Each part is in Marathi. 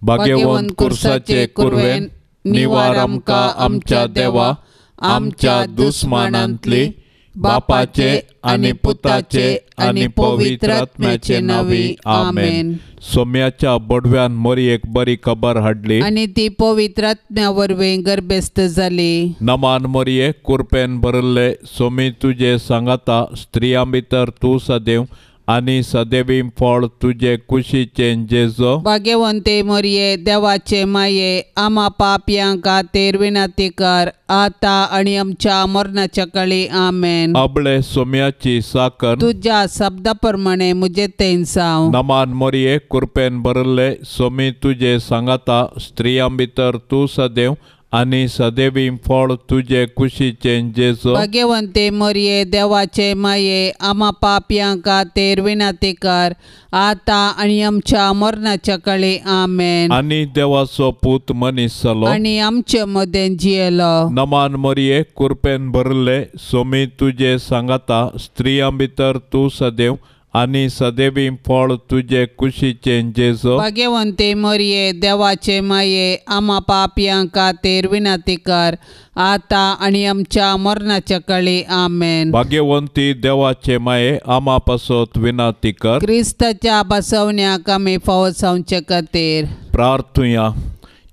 भाग्यवन कुर्साचे कुरवेन निवार आमकां आमच्या देवा आमच्या दुस्मानांतली बापाचे आनी पुताचे आनी पवित्र आत्म्याचे नावी आमेन. सोम्याच्या बडव्यान मोरयेक बरी खबर हाडली आनी ती पवित्र आत्म्या वरवीं गर्भस्थ जाली. नमान मोरये कुरपेन भरले सोमी तुजे सांगाता स्त्रियां भितर तूं सदैव आनी सदैवी फळ तुजे कुशीचे जेजो. भाग्यवंते मरिये देवाचे माये आमा पापयां खातीर विनंती कर आता आनी आमच्या मरणाच्या काळी आमेन. अबळे सोम्याची साकर तुझ्या शब्दा प्रमाणे मुझे तेन साव. नमान मोरये कुरपेन भरले सोमी तुजे सांगाता स्त्रियां भितर तूं सदैव आनी सदैवी फळ तुजे कुशीचे जेजो. भाग्यवंते मरिये देवाचे माये आमा पापयां खातीर विनंती कर आता आनी आमच्या मरणाच्या काळी आमेन. आनी देवाचो पूत मनीस जालो आनी आमचे मदें जियेलो. नमान मोरये कुरपेन भरले सोमी तुजे सांगाता स्त्रियां भितर तूं सदैव आनी सदैवी फळ तुजे कुशीचे जेजो. भाग्यवंते मरिये देवाचे माये आमा पापयां खातीर विनंती कर आता आनी आमच्या मरणाच्या काळी आमेन. भाग्यवंती देवाचे माये आमा पासत विनंती कर. क्रिस्ताच्या बसवण्याक आमी फावो जावचे खातीर प्रार्थुया.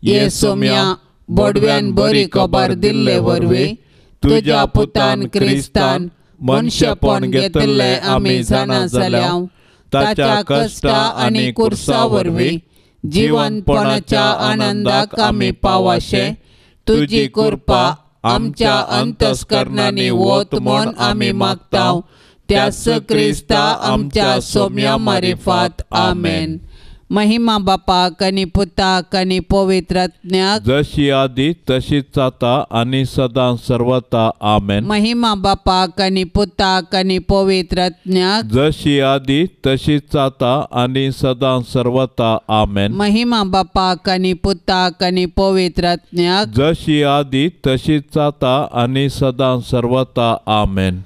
ये सोम्या बडव्यान बरी खबर दिल्ले वरवीं तुज्या पुतान क्रिस्तान मनशापण घेतले आमी जाणा जाल्याव ताच्या कश्टा आनी कुर्सा वरवीं जिवनपणाच्या आनंदाक आमी पावाशे तुजी कृपा आमच्या अंतस्करणांनी वत म्हूण आमी मागताव. त्यास क्रिस्ता आमच्या सोम्या मारिफात आमेन. महिमा बापाक आनी पुताक आनी पवित्र आत्म्याक जशी आदी तशीच जाता आनी सदां सर्वता आमेन. महिमा बापाक आनी पुताक आनी पवित्र आत्म्याक जशी आदी तशीच जाता आनी सदां सर्वता आमेन. महिमा बापाक आनी पुताक आनी पवित्र आत्म्याक जशी आदी तशीच जाता आनी सदां सर्वता आमेन.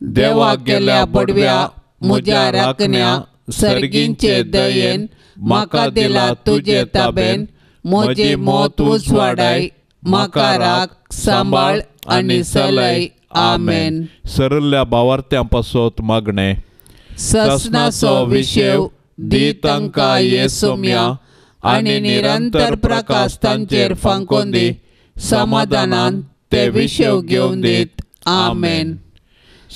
देवाक गेल्या बडव्या म्हज्या राखण्या सर्गींचे दयेन म्हाका दिला तुजे ताबेन म्हजी मोत उजवाडाय म्हाका राख सांबाळ आनी चलय आमेन. सरल्या भावार्थ्यां पासत मागणे. ससनाचो विशेव दी तांकां ये सोम्या आनी निरंतर प्रकाश तांचेर फांकून दी. समाधानान ते विशेव घेवन दीत आमेन.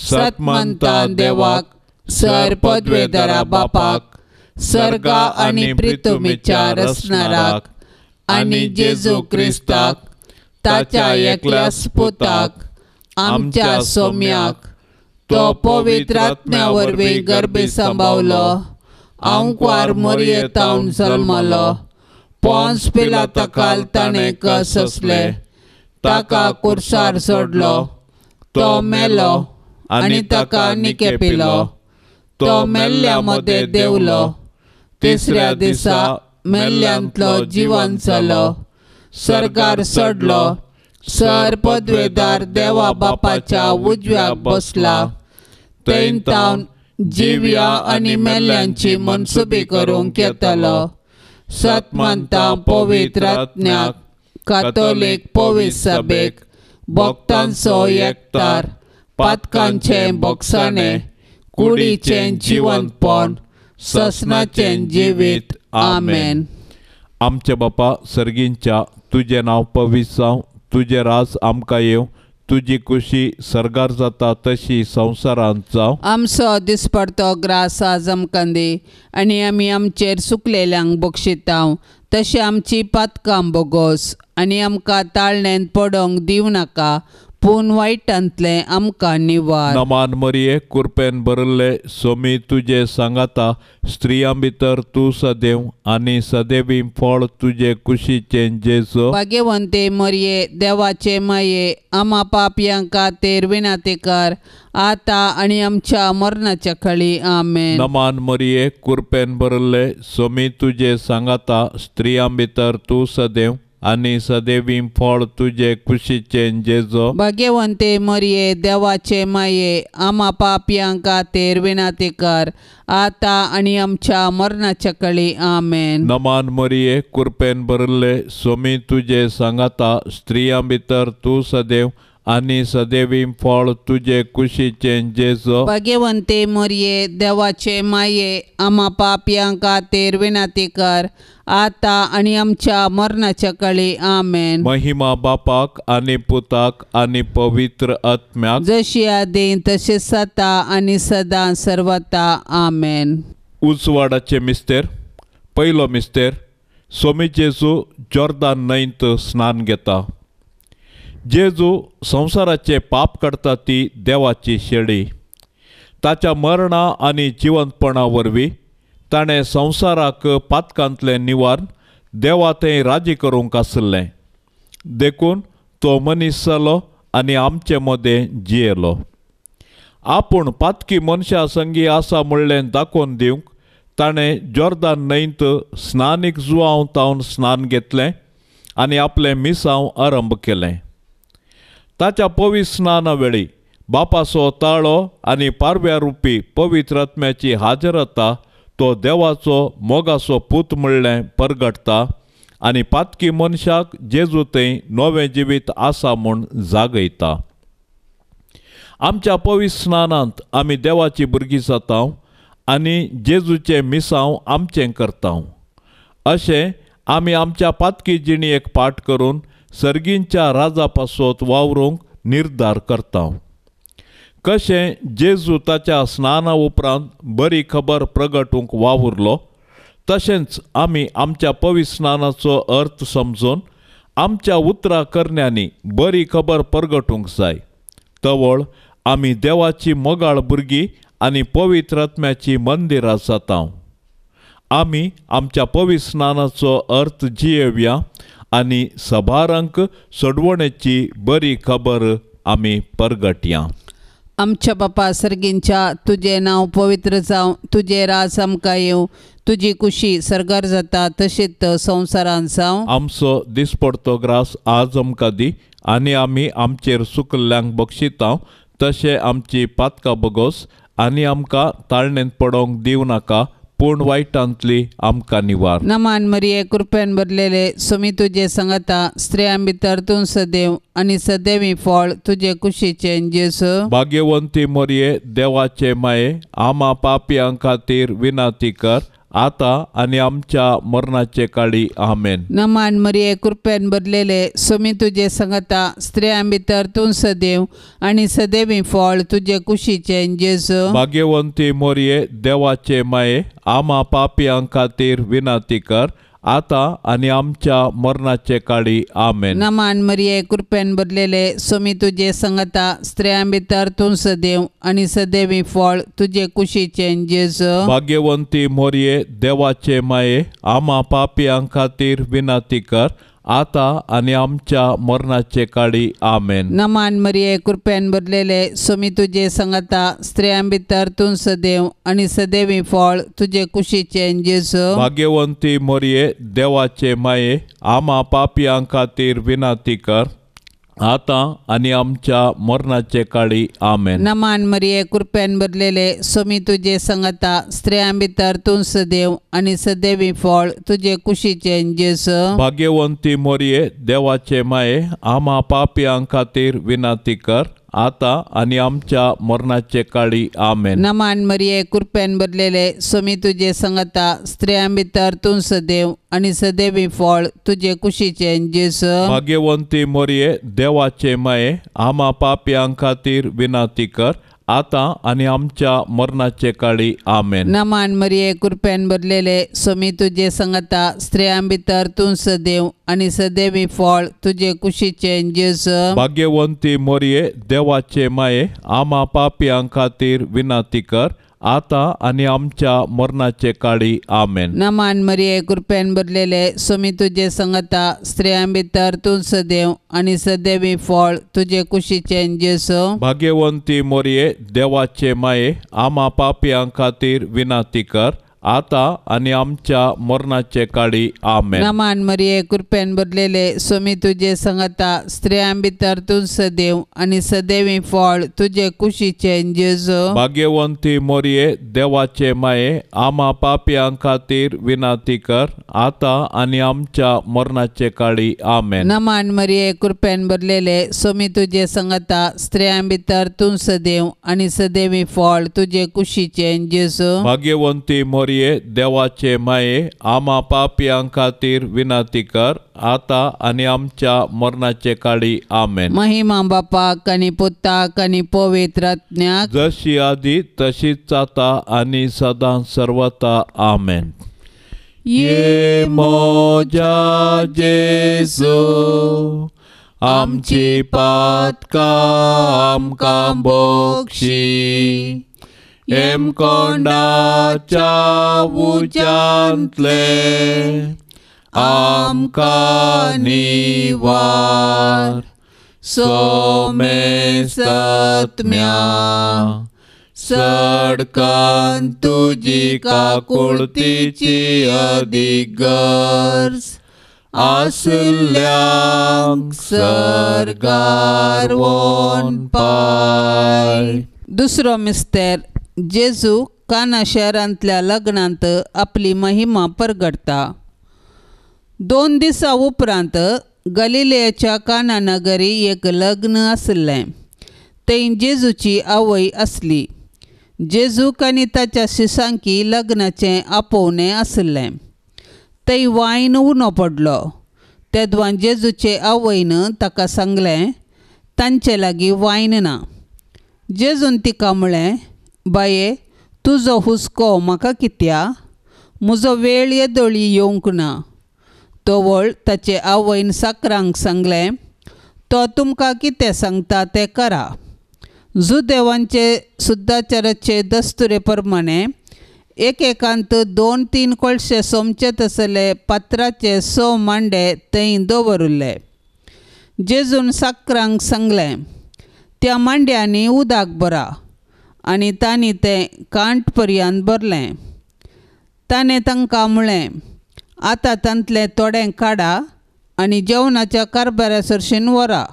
सतमंता देवाक सर पदवेदारा बापाक सर्गा आनी पृथ्वीच्या रचणाराक आनी जेजू क्रिस्ताक ताच्या एकल्याच पुताक आमच्या सोम्याक तो पवित्र आत्म्या वरवीं गर्भी सांबावलो. आंकवार मरियेतावन जल्मलो. पोंस पिलाताकाल ताणें कस असले ताका कुर्सार सोडलो. तो मेलो आनी ताका निकेपिलो. तो मेल्ल्या मदें देवलो. तिसऱ्या दिसा मेल्ल्यांतलो जिवन जालो. सर्गार चडलो. सर पदवेदार देवा बापाच्या उजव्याक बसला. थंय तावन जिव्या आनी मेल्ल्यांची मनसुबी करूंक येतलो. सतमंता पवित्र आत्म्याक कातोलीक पवित्र सभेक भक्तांचो एकठार पातकांचें भोगसाणें कुडीचें जिवंतपण ससनाचें जिवीत आमेन. आमचे बापा सर्गींच्या तुजें नांव पवित्र जावं. तुजें राज आमकां येवं. तुजी खुशी सर्गार जाता तशी संवसारांत जावं. आमचो दिसपडतो ग्रास आज आमकां दी आनी आमी आमचेर सुकलेल्यांक बक्षितांव. तशें आमची पातकां बोगोस आनी आमकां ताळणेंत पडोवंक दिवं नाका पूण वायटांतलें आमकां निवार. नमान मोरये कुरपेन भरले सोमी तुजे सांगाता स्त्रियां भितर तूं सदैव आनी सदैवी फळ तुजे कुशीचे जेजो. भाग्यवंते मरिये देवाचे माये आमा पापयां खातीर विनंती कर आता आनी आमच्या मरणाच्या काळी आमेन. नमान मोरये कुरपेन भरले सोमी तुजे सांगाता स्त्रियां भितर तूं सदैव आनी सदैवी फळ तुजे कुशीचे जेजो. भाग्यवंते मरिये देवाचे माये आम्हा पापयांक खातीर विनंती कर आता आनी आमच्या मरणाच्या काळी आमेन. नमान मरिये कृपेन भरले स्वामी तुजे सांगाता स्त्रियां भितर तूं सदैव आनी सदैवी फळ तुजे कुशीचे जेजो. भाग्यवंते मरिये देवाचे माये आम्हा पापयांक खातीर विनंती कर आता आनी आमच्या मरणाच्या काळी आमेन. महिमा बापाक आनी पुताक आनी पवित्र आत्म्याक जशी आदीं तशेंच जाता आनी सदां सर्वता आमेन. उजवाडाचे मिस्तेर. पयलो मिस्तेर स्वामी जेजू जॉर्दान न्हंयत स्नान घेता. जेजू संवसाराचे पाप काडटा ती देवाची शेळी. ताच्या मरणा आनी जिवंतपणा वरवीं ताणें संवसाराक पातकांतलें निवारण देवा थंय राजी करूंक आसलें. देखून तो मनीस जालो आनी आमचे मदें जियेलो. आपूण पातकी मनशां संगी आसा म्हणलें दाखोवन दिवंक ताणें जॉर्दान न्हंयत स्नानीक जुवांव तावन स्नान घेतलें आनी आपलें मिसांव आरंभ केलें. ताच्या पवित्र स्नाना वेळी बापाचो ताळो आनी पारव्या रुपी पवित्र आत्म्याची हाजरता तो देवाचो मोगाचो पूत म्हणलें परगटता आनी पातकी मनशाक जेजू थंय नवें जिवीत आसा म्हूण जागयता. आमच्या पवित्र स्नानांत आमी देवाची भुरगीं जाता आनी जेजूचें मिसांव आमचें करता. अशें आमी आमच्या पातकी जिणेक पाठ करून सर्गींच्या राजा पासत वावरूंक निर्धार करता. कशें जेजू ताच्या स्नाना उपरांत बरी खबर प्रगटूंक वावुरलो तशेंच आमी आमच्या पवित्र स्नानाचो अर्थ समजून आमच्या उतरां करण्यांनी बरी खबर प्रगटूंक जाय. तवळ आमी देवाची मोगाळ भुरगीं आनी पवित्र आत्म्याची मंदिरां जाता. आमी आमच्या पवित्र स्नानाचो अर्थ जियेवया आनी सभारांक सोडवणेची बरी खबर आमी परगटया. आमच्या बापा सर्गींच्या तुझे नांव पवित्र जावं, तुझे राज आमकां येवं, तुजी कुशी सरकार जाता तशीच संवसारांत जावं. आमचो दिसपडतो ग्रास आज आमकां दी आनी आमी आमचेर चुकल्ल्यांक बक्षिता तशें आमची पातकां बगोस आनी आमकां ताळणेंत पडोवंक दिवं नाका पूण वायटांतली आमकां निवार. नमान मरिये कृपेन भरलेले स्वामी तुजे सांगता स्त्रियां भितर तूं सदैव आनी सदैवी फळ तुजे कुशीचे जेजू. भाग्यवंती मरिये देवाचे माये आम्हा पापयांक खातीर विनंती कर आता आनी आमच्या मरणाचे काळी आमेन. नमान मरिये कृपेन भरलेले स्वामी तुजे सांगता स्त्रियां भितर तूं सदैव आनी सदैवी फळ तुजे कुशीचे जेजू. भाग्यवंती मरिये देवाचे माये आम्हा पापयांक खातीर विनंती कर आता आनी आमच्या मरणाचे काळी आमेन. नमान मरिये कृपेन भरलेले स्वामी तुजे सांगता स्त्रियां भितर तूं सदैव आनी सदैवी फळ तुजे कुशीचे जेजू. भाग्यवंती मरिये देवाचे माये आम्हा पापयांक खातीर विनंती कर आता आनी आमच्या मरणाचे काळी आमेन. नमान मरिये कृपेन भरलेले स्वामी तुजे सांगता स्त्रियां भितर तूं सदैव आनी सदैवी फळ तुजे कुशीचे जेजू. भाग्यवंती मरिये देवाचे माये आम्हा पापयांक खातीर विनंती कर आता आनी आमच्या मरणाचे काळी आमेन. नमान मरिये कृपेन भरलेले स्वामी तुजे सांगता स्त्रियां भितर तूं सदैव आनी सदैवी फळ तुजे कुशीचे जेजू. भाग्यवंती मरिये देवाचे माये आम्हा पापयांक खातीर विनंती कर आता आनी आमच्या मरणाचे काळी आमेन. नमान मरिये कृपेन भरलेले स्वामी तुजे सांगता स्त्रियां भितर तूं सदैव आनी सदैवी फळ तुजे कुशीचे जेजू. भाग्यवंती मरिये देवाचे माये आम्हा पापयांक खातीर विनंती कर आता आनी आमच्या मरणाचे काळी आमेन. नमान मरिये कृपेन भरलेले स्वामी तुजे सांगता स्त्रियां भितर तूं सदैव आनी सदैवी फळ तुजे कुशीचे जेजू. भाग्यवंती मरिये देवाचे माये आम्हा पापयांक खातीर विनंती कर आता आनी आमच्या मरणाचे काळी आमेन. नमान मरिये कृपेन भरलेले स्वामी तुजे सांगता स्त्रियां भितर तूं सदैव आनी सदैवी फळ तुजे कुशीचे जेजू. भाग्यवंती मरिये देवाचे माये आम्हा पापयांक खातीर विनंती कर आता आणि आमच्या मरणाचे काळी आमेन. नमान मरिये कृपेन भरलेले स्वामी तुझे संगता स्त्रियां भितर तूं सदैव आणि सदैवी फळ तुझे कुशीचे जेजू. भाग्यवंती मोरये देवाचे माये आम्हा पापियां खातीर विनंती कर आता आणि आमच्या मरणाचे काळी आमेन. नमान मरिये कृपेन भरलेले स्वामी तुझे संगता स्त्रियां भितर तूं सदैव आणि सदैवी फळ तुझे कुशीचे जेजू. भाग्यवंती मोरये देवाचे माये आम्हा पापियां खातीर विनंती कर आता आणि आमच्या मरणाचे काळी आमेन. महिमा बापाक आणि पुताक आणि पवित्र आत्म्याक जशी आधी तशीच आता आणि सदां सर्वता आमेन. ये मोजा जेसू आमची पातकां आमकां बोक्षी एम कोंडाच्या उंचांतले आमकां निवार सोमे सत्म्या सडकान तुजी काकुळतीची अदीक गरज आसल्यांक सरकार वोन पाय. दुसरो मिस्तेर जेजू काना शहरांतल्या लग्नांत आपली महिमा परगडता. 2 दिसां उपरांत गलिलेयाच्या काना नगरी एक लग्न आसलें. थंय जेजूची आवय आसली. जेजूक आनी ताच्या शिसांकी लग्नाचें आपोवणें आसलें. थंय वायन उणो पडलो. तेदवां जेजूचे आवयन ताका सांगलें तांचे लागीं वायन ना. जेजून तिका म्हळें, बाये तुजो हुस्को म्हाका कित्या? म्हजो वेळ येदोळी येवंक ना. तोवळ ताचे आवयन साकरांक सांगलें, तो तुमकां कितें सांगता तें करा. जुदेवांचे सुद्दाचाराचे दस्तुरे प्रमाणें एकेकांत 2-3 कळशे सोमचे तसले पात्राचे 6 मांडे थंय दवरले. जेजून साकरांक सांगलें, त्या मांड्यांनी उदक भरा. आनी तांणी तें कांठ पर्यंत भरलें. ताणें तांकां म्हळें, आतां तांतलें थोडें काडा आनी जेवणाच्या कारबारा सरशीन व्हरा.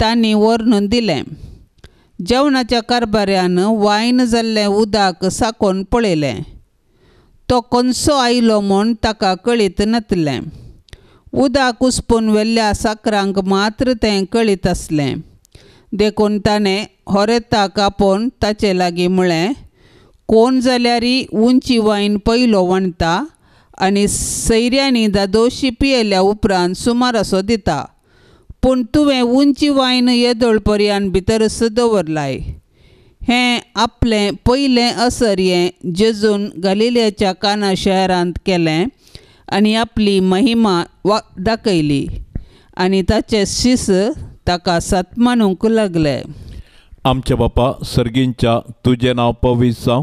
तांणी व्हरून दिलें. जेवणाच्या कारबाऱ्यान वायन जाल्लें उदक साकोन पळयलें. तो कोनसो आयलो म्हूण ताका कळीत नासलें. उदक उसपून व्हेल्ल्या साकरांक मात्र तें कळीत आसलें. देखून ताणें होरेताक आपोवन ताचे लागीं म्हळें, कोण जाल्यारी उंची वायन पयलो वणटा आनी सैऱ्यांनी दादोशी पियेल्या उपरांत सुमार असो दिता. पूण तुवें उंची वायन येदोळ पर्यंत भितरच दवरलाय. हें आपलें पयलें असर्यें जेजून गलिलेयाच्या काना शहरांत केलें आनी आपली महिमा दाखयली. आनी ताचे शिस ताका सतमानूंक लागले. आमच्या बापा सर्गींच्या तुजें नांव पवित्र जावं.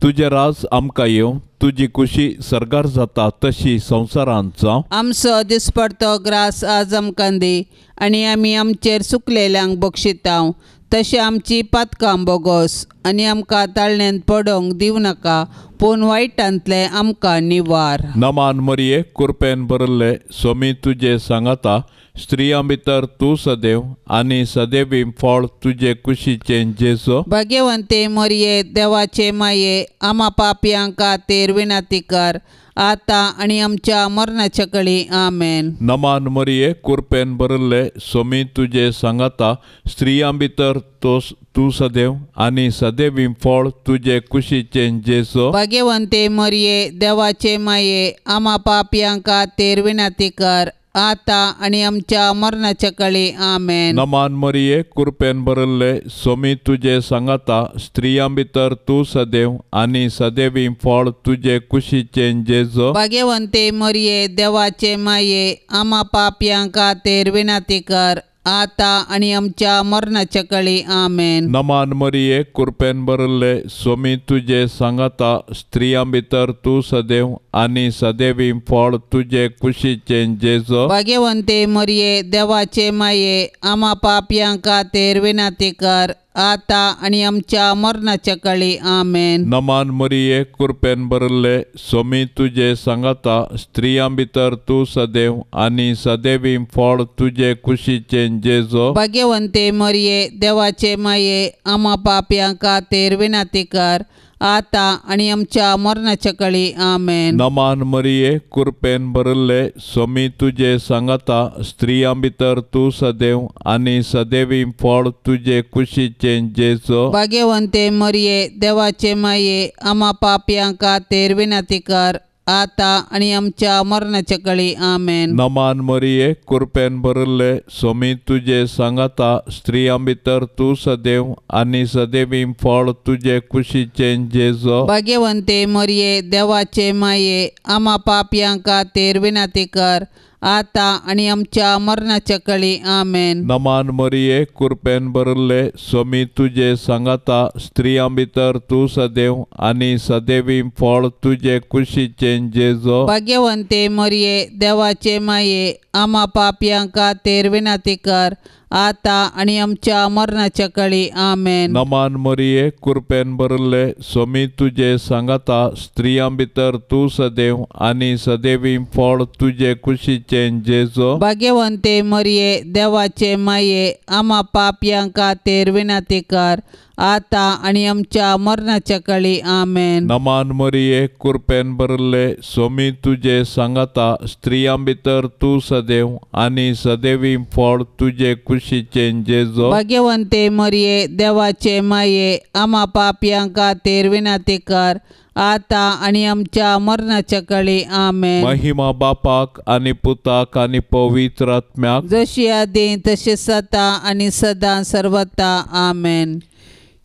तुजें राज आमकां येवं. तुजी कुशी सरगार जाता तशी संवसारांत जावं. आमचो दिसपडतो ग्रास आज आमकां दी आनी आमी आमचेर सुकलेल्यांक बक्षितांव. तशें आमची पातकां बोगोस आनी आमकां ताळण्यांत पडोवंक दिवं नाका, पूण वायटांतले आमकां निवार. नमान मरिये कृपेन भरले स्वामी तुजे सांगता स्त्रियां भितर तूं सदैव आनी सदैवी फळ तुजे कुशीचें जेजू. भाग्यवंते मरिये देवाचे माये आम्हा पापियां खातीर विनंती कर आता आणि आमच्या मरणाच्या काळी आमेन. नमान मरिये कृपेन भरले स्वामी तुजे सांगता स्त्रियां भितर तूं सदैव आनी सदैवी फळ तुजे कुशीचें जेजू. भाग्यवंते मरिये देवाचे माये आम्हा पापियां खातीर विनंती कर आता आणि आमच्या मरणाच्या काळी आमेन. नमान मरिये कृपेन भरले स्वामी तुजे सांगता स्त्रियां भितर तूं सदैव आनी सदैवी फळ तुजे कुशीचें जेजू. भाग्यवंते मरिये देवाचे माये आम्हा पापियां खातीर विनंती कर आता आणि आमच्या मरणाच्या काळी आमेन. नमान मरिये कृपेन भरले स्वामी तुजे सांगता स्त्रियां भितर तूं सदैव आनी सदैवी फळ तुजे कुशीचें जेजू. भाग्यवंते मरिये देवाचे माये आम्हा पापियां खातीर विनंती कर आता आणि आमच्या मरणाच्या काळी आमेन. नमान मरिये कृपेन भरले स्वामी तुझे सांगाता स्त्रियां भितर तूं सदैव आनी सदैवी फळ तुझे कुशीचे जेजो. भाग्यवंते मरिये देवाचे माये आम्हा पाप्यांक खातीर विनंती कर आता आणि आमच्या मरणाच्या काळी आमेन. नमान मरिये कृपेन भरले स्वामी तुझे सांगाता स्त्रियां भितर तूं सदैव आनी सदैवी फळ तुझे कुशीचे जेजो. भाग्यवंते मरिये देवाचे माये आम्हा पाप्यांक खातीर विनंती कर आता आणि आमच्या मरणाच्या काळी आमेन. नमान मरिये कृपेन भरले स्वामी तुझे सांगाता स्त्रियां भितर तूं सदैव आनी सदैवी फळ तुझे कुशीचे जेजो. भाग्यवंते मरिये देवाचे माये आम्हा पाप्यांक खातीर विनंती कर आता आणि आमच्या मरणाच्या काळी आमेन. नमान मरिये कृपेन भरले स्वामी तुझे सांगाता स्त्रियां भितर तूं सदैव आनी सदैवी फळ तुझे कुशीचे जेजो. भाग्यवंते मरिये देवाचे माये आम्हा पाप्यांक खातीर विनंती कर आता आणि आमच्या मरणाच्या काळी आमेन. नमान मरिये कृपेन भरले स्वामी तुझे सांगाता स्त्रियां भितर तूं सदैव आनी सदैवी फळ तुझे कुशीचे जेजो. भाग्यवंते मरिये देवाचे माये आम्हा पाप्यांक खातीर विनंती कर आता आणि आमच्या मरणाच्या काळी आमेन. नमान मरिये कृपेन भरले स्वामी तुझे सांगाता स्त्रियां भितर तूं सदैव आनी सदैवी फळ तुझे कुशीचे जेजो. भाग्यवंते मरिये देवाचे माये आम्हा पाप्यांक खातीर विनंती कर आता आणि आमच्या मरणाच्या काळी आमेन. महिमा बापाक आनी पुताक आनी पवित्र आत्म्याक जशी आदी तशी सता आणि सदां सर्वता आमेन.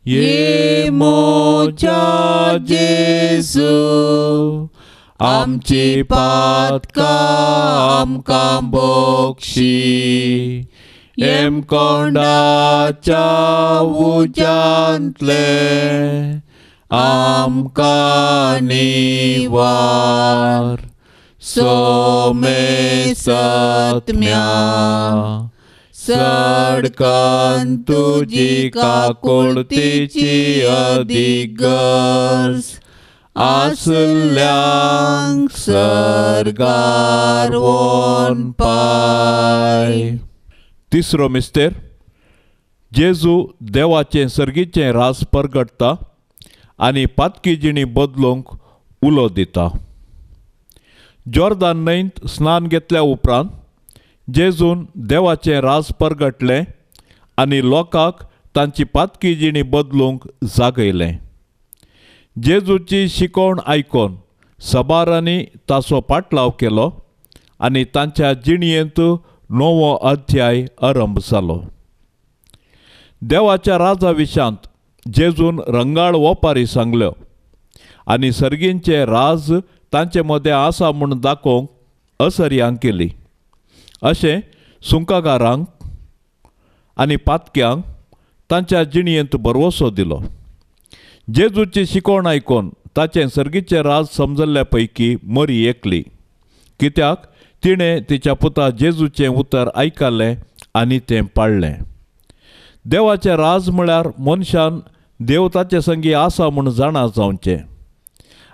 ये मोच्या जेजू आमची पातकां आमकां बोक्षी एम कोंडाच्या उज्यांतले आमकां निवार सोमे सत्म्या सडकान तुजी काकुळतीची अधिगर्ज आसल्यांक सरगार वोन पाय. तिसरो मिस्तेर जेजू देवाचें सर्गीचें रास परगटता आनी पातकी जिणी बदलूंक उलो दिता. जॉर्दान न्हंयत स्नान घेतल्या उपरांत जेजून देवाचें रास परगटलें आनी लोकांक तांची पातकी जिणी बदलूंक जागयलें. जेजूची शिकवण आयकोन सबारांनी ताचो पाटलाव केलो आनी तांच्या जिणयेंत नवो अध्याय आरंभ जालो. देवाच्या राजा विशांत जेजून रंगाळ ओपारी सांगल्यो आनी सर्गींचे राज तांचे मदें आसा म्हूण दाखोवंक असर्यांक केली. अशें सुंकागारांक आनी पातक्यांक तांच्या जिणयेंत बरवसो दिलो. जेजूची शिकवण आयकोन ताचें सर्गीचें राज समजल्ल्या पैकी मरी एकली, कित्याक तिणें तिच्या पुता जेजूचें उतर आयकलें आनी तें पाळलें. देवाचें राज म्हळ्यार मनशान देव ताचे संगी आसा म्हूण जाणा जावचें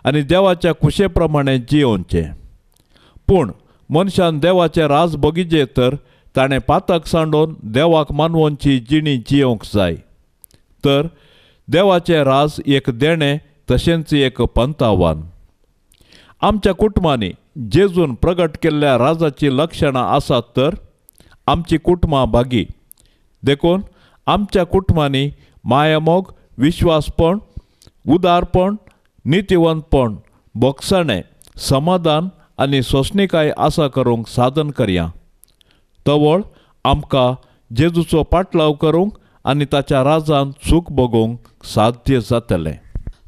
आनी देवाच्या कुशे प्रमाणें जियोवचें. पूण मनशान देवाचें राज बगिजे तर ताणें पातक सांडोवन देवाक मानवनची जिणी जियोंक जाय. तर देवाचें राज एक देणें तशेंच एक पंतावान. आमच्या कुटुंबांनी जेजून प्रगट केल्ल्या राजाची लक्षणां आसात तर आमची कुटुंबां बागी. देखून आमच्या कुटुंबांनी मायामोग, विश्वासपण, उदारपण, नितीवंतपण, बोगसाणें, समाधान आनी सोंसणीकाय आसा करूंक साधन करया. तवळ आमकां जेजूचो पाटलाव करूंक आनी ताच्या राजांत सूख भोगूंक साध्य जातलें.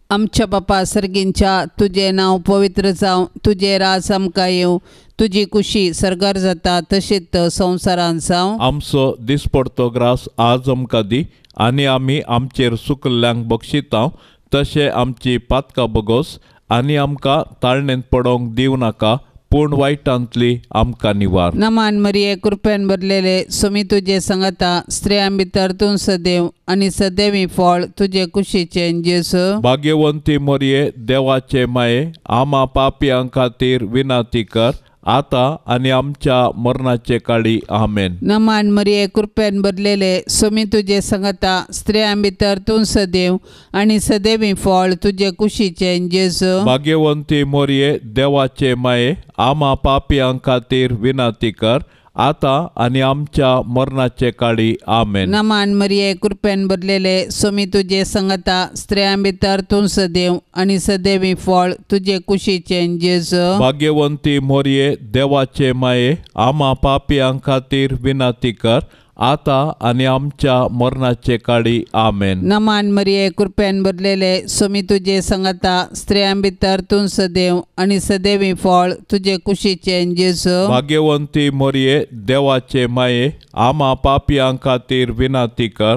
आमच्या बापा सर्गींच्या तुझें नांव पवित्र जावं, तुझें राज आमकां येवं, तुजी कुशी सरगार जाता तशीच संवसारांत जावं. आमचो दिसपडतो ग्रास आज आमकां दी आनी आमी आमचेर चुकल्ल्यांक बक्षितांव तशें आमची पातकां बगोस आनी आमकां ताळणेंत पडोवंक दिवं नाका. पूण वायटांतली आमकां निवार. नमान मरिये कृपेन भरलेले सोमी तुजे संगता स्त्रियां भितर तूं सदैव आनी सदैवी फळ तुजे कुशीचे जेजू. भाग्यवंती मोरये देवाचे माये आमा पापयां खातीर विनाती कर आता आनी आमच्या मरणाचे काळी आमेन. नमान मरिये कृपेन भरलेले सोमी तुजे संगता स्त्रियां भितर तूं सदैव आनी सदैवी फळ तुजे कुशीचे जेजू. भाग्यवंती मोरये देवाचे माये आमा पापयां खातीर विनाती कर आता आनी आमच्या मरणाचे काळी आमेन. नमान मरिये कृपेन भरलेले सोमी तुजे संगता स्त्रियां भितर तूं सदैव आनी सदैवी फळ तुजे कुशीचे जेजू. भाग्यवंती मोरये देवाचे माये आमा पापयां खातीर विनाती कर आता आनी आमच्या मरणाचे काळी आमेन. नमान मरिये कृपेन भरलेले सोमी तुजे संगता स्त्रियां भितर तूं सदैव आनी सदैवी फळ तुजे कुशीचे जेजू. भाग्यवंती मोरये देवाचे माये आमा पापयां खातीर विनाती कर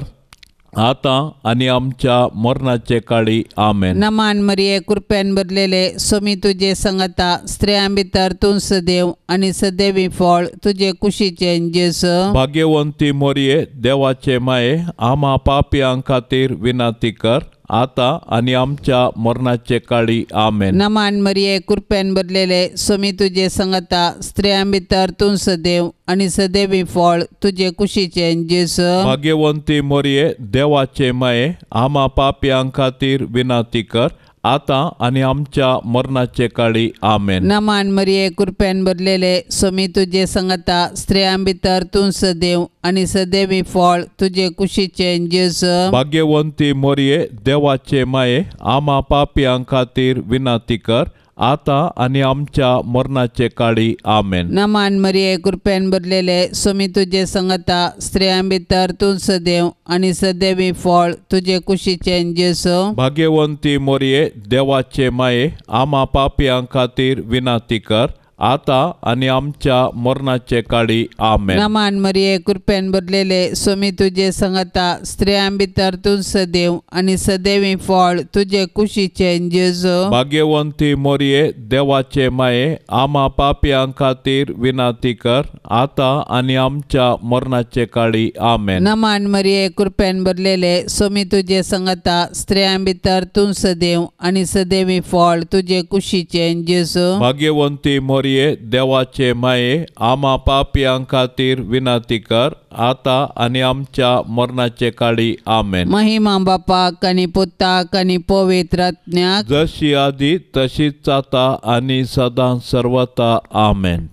आता आनी आमच्या मरणाचे काळी आमेन. नमान मरिये कृपेन भरलेले सोमी तुजे संगता स्त्रियां भितर तूं सदैव आनी सदैवी फळ तुजे कुशीचे जेजू. भाग्यवंती मोरये देवाचे माये आमा पापयां खातीर विनाती कर आता आनी आमच्या मरणाचे काळी आमेन. नमान मरिये कृपेन भरलेले सोमी तुजे संगता स्त्रियां भितर तूं सदैव आनी सदैवी फळ तुजे कुशीचे जेजू. भाग्यवंती मोरये देवाचे माये आमा पापयां खातीर विनाती कर आता आनी आमच्या मरणाचे काळी आमेन. नमान मरिये कृपेन भरलेले सोमी तुजे संगता स्त्रियां भितर तूं सदैव आनी सदैवी फळ तुजे कुशीचे जेजू. भाग्यवंती मोरये देवाचे माये आमा पापयां खातीर विनाती कर आता आनी आमच्या मरणाचे काळी आमेन. नमान मरिये कृपेन भरलेले सोमी तुजे संगता स्त्रियां भितर तूं सदैव आनी सदैवी फळ तुजे कुशीचे जेजू. भाग्यवंती मोरये देवाचे माये आमा पापयां खातीर विनाती कर आता आनी आमच्या मरणाचे काळी आमेन. नमान मरिये कृपेन भरलेले सोमी तुजे संगता स्त्रियां भितर तूं सदैव आनी सदैवी फळ तुजे कुशीचे जेजू. भाग्यवंती मोरये देवाचे माये आमा पापयां खातीर विनाती कर आता आनी आमच्या मरणाचे काळी आमेन. नमान मरिये कृपेन भरलेले सोमी तुजे संगता स्त्रियां भितर तूं सदैव आनी सदैवी फळ तुजे कुशीचे जेजू. भाग्यवंती मोरये देवाचे माये आमा पापयां खातीर विनाती कर आता आनी आमच्या मरणाचे काळी आमेन. महिमा बापाक आनी पुताक आनी पवित्र आत्म्याक जशी आदी तशीच आता आनी सदां सर्वता आमेन.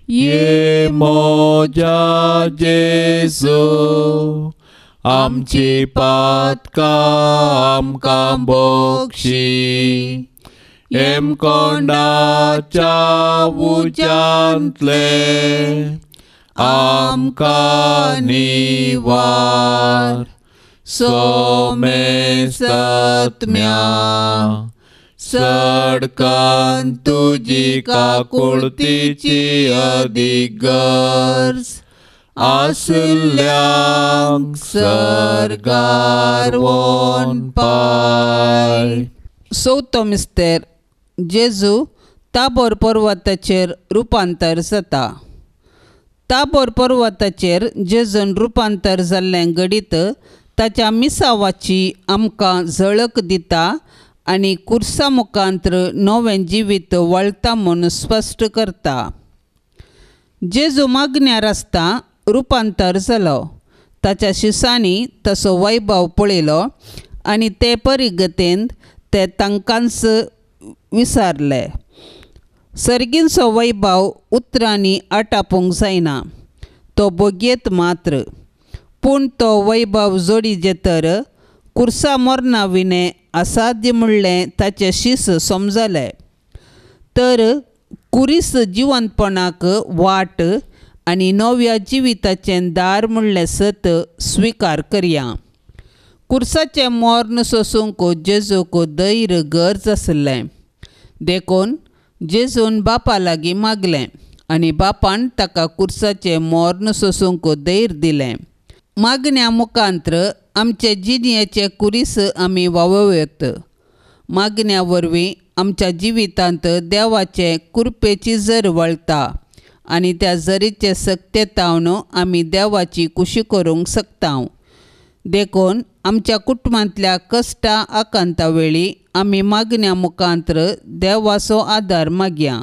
ये मोजा जेजू आमची पातकां आमकां बोगशी एम कोंडाच्या उज्यांतले आमकां निवार सोमे सत्म्या सडकान तुजी काकुळतीची अदीक गरज आसल्यांक सरगार वोन पाय. चवथो मिस्तेर जेजू ताबोर पर्वताचेर रुपांतर जाता. ताबोर पर्वताचेर जेजून रुपांतर जाल्लें घडीत ताच्या मिसावाची आमकां झळक दिता आनी कुर्सा मुखांत्र नवें जिवीत वळटा म्हूण स्पश्ट करता. जेजू मागण्यार आसता रुपांतर जालो. ताच्या शिसांनी तसो वैभव पळयलो आनी ते परिगतेन ते तांकांच विसारले. सर्गींचो वैभव उतरांनी आटापूंक जायना, तो बोगयेत मात्र. पूण तो वैभव जोडिजे तर कुर्सा मरणा विने असाध्य म्हणलें ताचे शीस समजले. तर कुरीस जिवंतपणाक वाट आनी नव्या जिविताचें दार म्हणलें सत स्विकार करया. कुर्साचें मोर्न सोसूंक जेजूक धैर्य गरज आसलें. देखून जेजून बापा लागीं मागलें आनी बापान ताका कुर्साचें मोर्न सोसूंक धैर्य दिलें. मागण्या मुखांत्र आमचे जिणयेचे कुरीस आमी वावोवत. मागण्या वरवीं आमच्या जिवितांत देवाचे कृपेची झर वळता आनी त्या झरीचे सत्यतावन आमी देवाची कुशी करूंक शकता. देखून आमच्या कुटुंबांतल्या कश्टां आकांता वेळी आमी मागण्या मुखांतर देवाचो आदार मागया.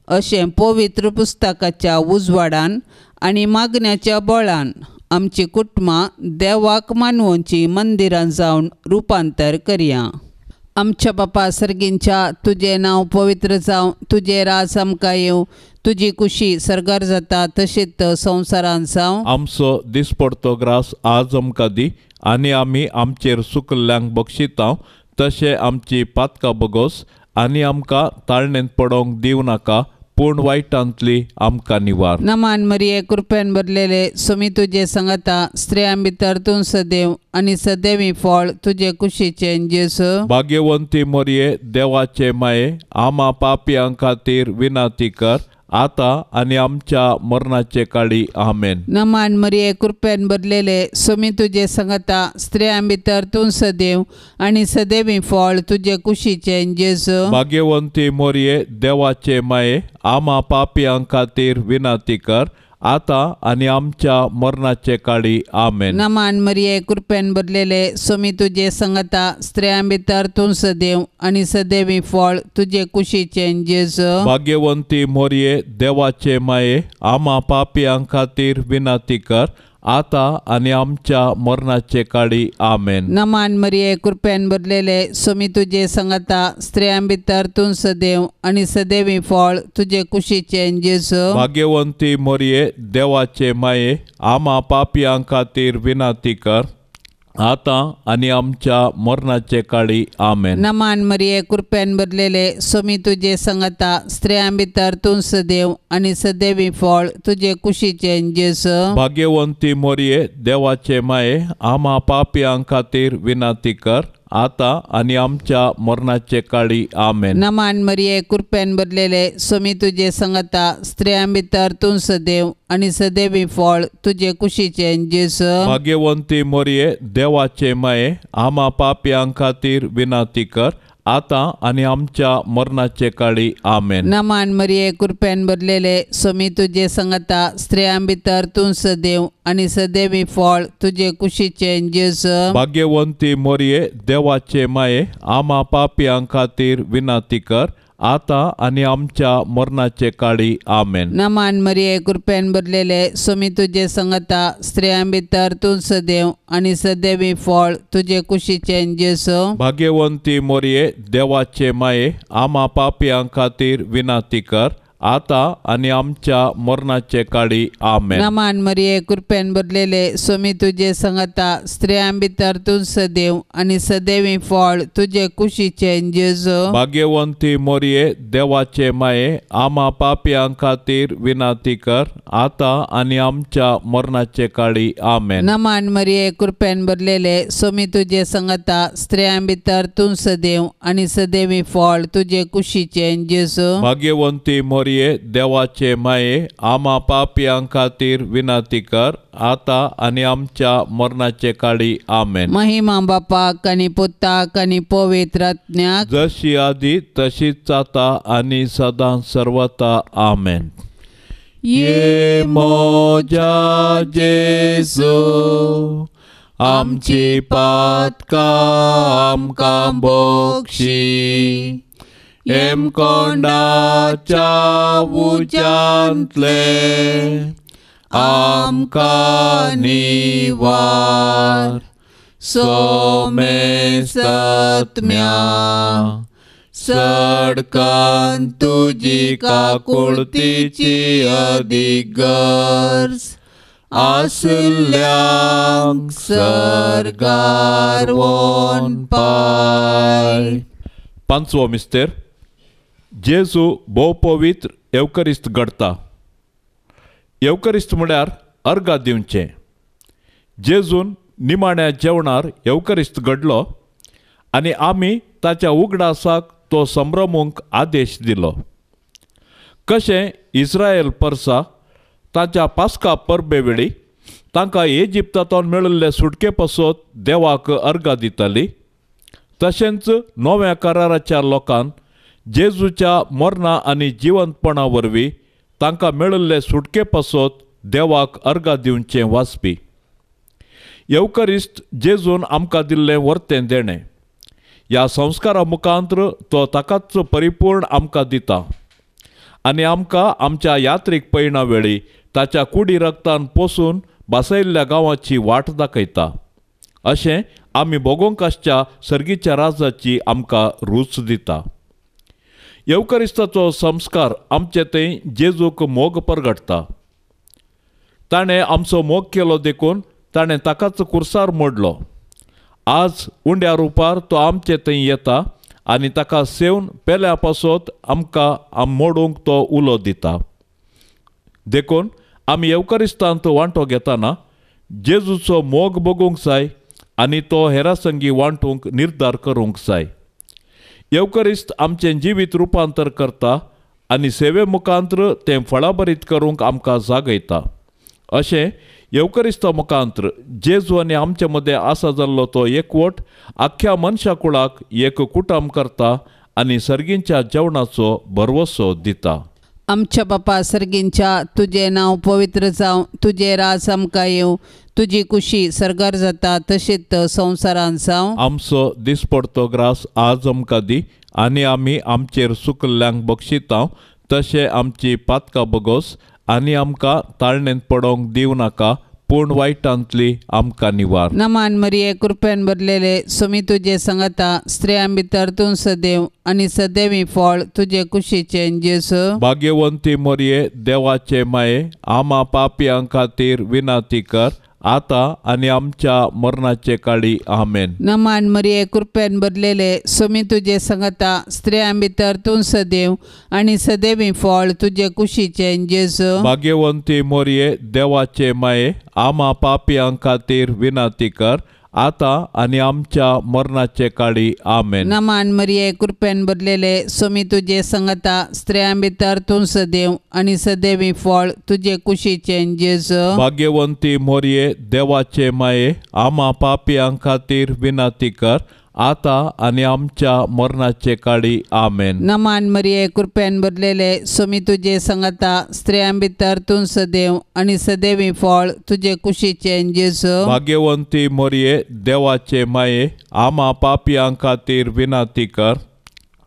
अशें पवित्र पुस्तकाच्या उजवाडान आनी मागण्याच्या बळान आमची कुटुंबां देवाक मानवोवची मंदिरां जावन रुपांतर करया. आमच्या बापा सर्गींच्या, तुजें नांव पवित्र जावं, तुजें राज आमकां येवं, तुजी कुशी सरकार जाता तशीच संवसारांत जावं. आमचो दिसपडतो ग्रास आज आमकां दी आनी आमी आमचेर चुकल्ल्यांक बक्षितांव तशें आमची पातकां बगोस आनी आमकां ताळणेंत पडोवंक दिवं नाका पूण वायटांतली आमकां निवार. नमान मरिये कृपेन भरलेले सुमी तुजे सांगता स्त्रियां भितर तूं सदैव आनी सदैवी फळ तुजे कुशीचे जेसू. भाग्यवंती मोरये देवाचे माये आमा पापयां खातीर विनाती कर आता आनी आमच्या मरणाचे काळी आमेन. नमान मरिये कृपेन भरलेले सुमी तुजे सांगता स्त्रियां भितर तूं सदैव आनी सदैवी फळ तुजे कुशीचे जेसू. भाग्यवंती मोरये देवाचे माये आमा पापयां खातीर विनाती कर आता आनी आमच्या मरणाचे काळी आमेन. नमान मरिये कृपेन भरलेले सुमी तुजे सांगता स्त्रियां भितर तूं सदैव आनी सदैवी फळ तुजे कुशीचे जेसू. भाग्यवंती मोरये देवाचे माये आमा पापयां खातीर विनाती कर आता आनी आमच्या मरणाचे काळी आमेन. नमान मरिये कृपेन भरलेले सुमी तुजे सांगता स्त्रियां भितर तूं सदैव आनी सदैवी फळ तुजे कुशीचे जेसू. भाग्यवंती मोरये देवाचे माये आमा पापयां खातीर विनाती कर आता आनी आमच्या मरणाचे काळी आमेन. नमान मरिये कृपेन भरलेले सुमी तुजे सांगता स्त्रियां भितर तूं सदैव आनी सदैवी फळ तुजे कुशीचे जेसू. भाग्यवंती मोरये देवाचे माये आमा पापयां खातीर विनाती कर आता आनी आमच्या मरणाचे काळी आमेन. नमान मरिये कृपेन भरलेले सुमी तुजे सांगता स्त्रियां भितर तूं सदैव आनी सदैवी फळ तुजे कुशीचे जेसू. भाग्यवंती मोरये देवाचे माये आमा पापयां खातीर विनाती कर आता आनी आमच्या मरणाचे काळी आमेन. नमान मरिये कृपेन भरलेले सुमी तुजे सांगता स्त्रियां भितर तूं सदैव आनी सदैवी फळ तुजे कुशीचे जेसू. भाग्यवंती मोरये देवाचे माये आमा पापयां खातीर विनाती कर आता आनी आमच्या मरणाचे काळी आमेन. नमान मरिये कृपेन भरलेले सुमी तुजे सांगता स्त्रियां भितर तूं सदैव आनी सदैवी फळ तुजे कुशीचे जेसू. भाग्यवंती मोरये देवाचे माये आमा पापयां खातीर विनाती कर आता आनी आमच्या मरणाचे काळी आमेन. नमान मरिये कृपेन भरलेले सुमी तुजे सांगता स्त्रियां भितर तूं सदैव आनी सदैवी फळ तुजे कुशीचे जेसू. भाग्यवंती मोरये देवाचे माये आमा पापयां खातीर विनाती कर आता आनी आमच्या मरणाचे काळी आमेन. नमान मरिये कृपेन भरलेले सुमी तुजे सांगता स्त्रियां भितर तूं सदैव आनी सदैवी फळ तुजे कुशीचे जेसू. भाग्यवंती मोरये देवाचे माये आमा पापयां खातीर विनाती कर आता आनी आमच्या मरणाचे काळी आमेन. महिमा बापाक आनी पुताक आनी पवित्र आत्म्याक जशी आदी तशीच आता आनी सदां सर्वता आमेन. ये मोजा जेसू आमची पातकां आमकां बक्षी एम कोंडाच्या उंचांतले आमकां निवार सोमे सत्म्या सडकान तुजी काकुळतीची अदीक गरज आसल्यांक सरकार वोन पाय. पांचवो मिस्तेर जेजू भोव पवित्र येवकरिस्त घडता. येवकरिस्त म्हळ्यार अर्घा दिवचें. जेजून निमाण्या जेवणार येवकरिस्त घडलो आनी आमी ताच्या उगडासाक तो संभ्रमूंक आदेश दिलो. कशें इस्रायल परसा ताच्या पास्का परबे वेळी तांकां इजिप्तांतून मेळिल्ले सुटके पासत देवाक अर्घा दिताली, तशेंच नव्या कराराच्या लोकांक जेजूच्या मरणा आनी जिवंतपणा वरवीं तांकां मेळिल्ले सुटके पासत देवाक अर्गां दिवचें वाचपी. येवकरिस्त जेजून आमकां दिल्लें वर्तें देणें. ह्या संस्कारा मुखांत्र तो ताकाच परिपूर्ण आमकां दिता आनी आमकां आमच्या यात्रेक पयणा वेळी ताच्या कुडी रक्तान पोसून बसयल्ल्या गांवाची वाट दाखयता. अशें आमी भोगूंक आसच्या सर्गीच्या राजाची आमकां रूच दिता. येवकरिस्ताचो संस्कार आमचे थंय जेजूक मोग परगटता. ताणें आमचो मोग केलो देखून ताणें ताकाच कुर्सार मोडलो. आज उंड्या रुपार तो आमचे थंय येता आनी ताका सेवन पेल्या पासत आमकां मोडूंक तो उलो दिता. देखून आमी येवकरिस्तांत वांटो घेतना जेजूचो मोग बगूंक जाय आनी तो हेरां संगी वांटूंक निर्धार करूंक जाय. येवकरिस्त आमचें जिवीत रुपांतर करता आनी सेवे मुखांत्र तें फळाबरीत करूंक आमकां जागयता. अशें येवकरिस्ता मुखांत्र जेजू आनी आमचे मदें आसा जाल्लो तो एकवट आख्ख्या मनशा कुळाक एक कुटुंब करता आनी सर्गींच्या जेवणाचो भरवसो दिता. आमच्या बापा सर्गींच्या, तुजें नांव पवित्र जावं, तुजें राज आमकां येवं, तुजी कुशी सरकार जाता तशीच संवसारांत जावं. आमचो दिसपडतो ग्रास आज आमकां दी आनी आमी आमचेर चुकल्ल्यांक बक्षितांव तशें आमची पातकां बगोस आनी आमकां ताळणेंत पडोंक दिवं नाका पूण वायटांतली आमकां निवार. नमान मरिये कृपेन भरलेले सुमी तुजे सांगता स्त्रियां भितर तूं सदैव आनी सदैवी फळ तुजे कुशीचें जेजू. भाग्यवंती मोरये देवाचे माये आमा पापयां खातीर विनाती कर आता आनी आमच्या मरणाचे काळी आमेन. नमान मरिये कृपेन भरलेले सुमी तुजे सांगता स्त्रियां भितर तूं सदैव आनी सदैवी फळ तुजे कुशीचें जेजू. भाग्यवंती मोरये देवाचे माये आमा पापयां खातीर विनाती कर आता आनी आमच्या मरणाचे काळी आमेन. नमान मरिये कृपेन भरलेले सुमी तुजे सांगता स्त्रियां भितर तूं सदैव आनी सदैवी फळ तुजे कुशीचें जेजू. भाग्यवंती मोरये देवाचे माये आमा पापयां खातीर विनाती कर आता आनी आमच्या मरणाचे काळी आमेन. नमान मरिये कृपेन भरलेले सुमी तुजे सांगता स्त्रियां भितर तूं सदैव आनी सदैवी फळ तुजे कुशीचें जेजू. भाग्यवंती मोरये देवाचे माये आमा पापयां खातीर विनाती कर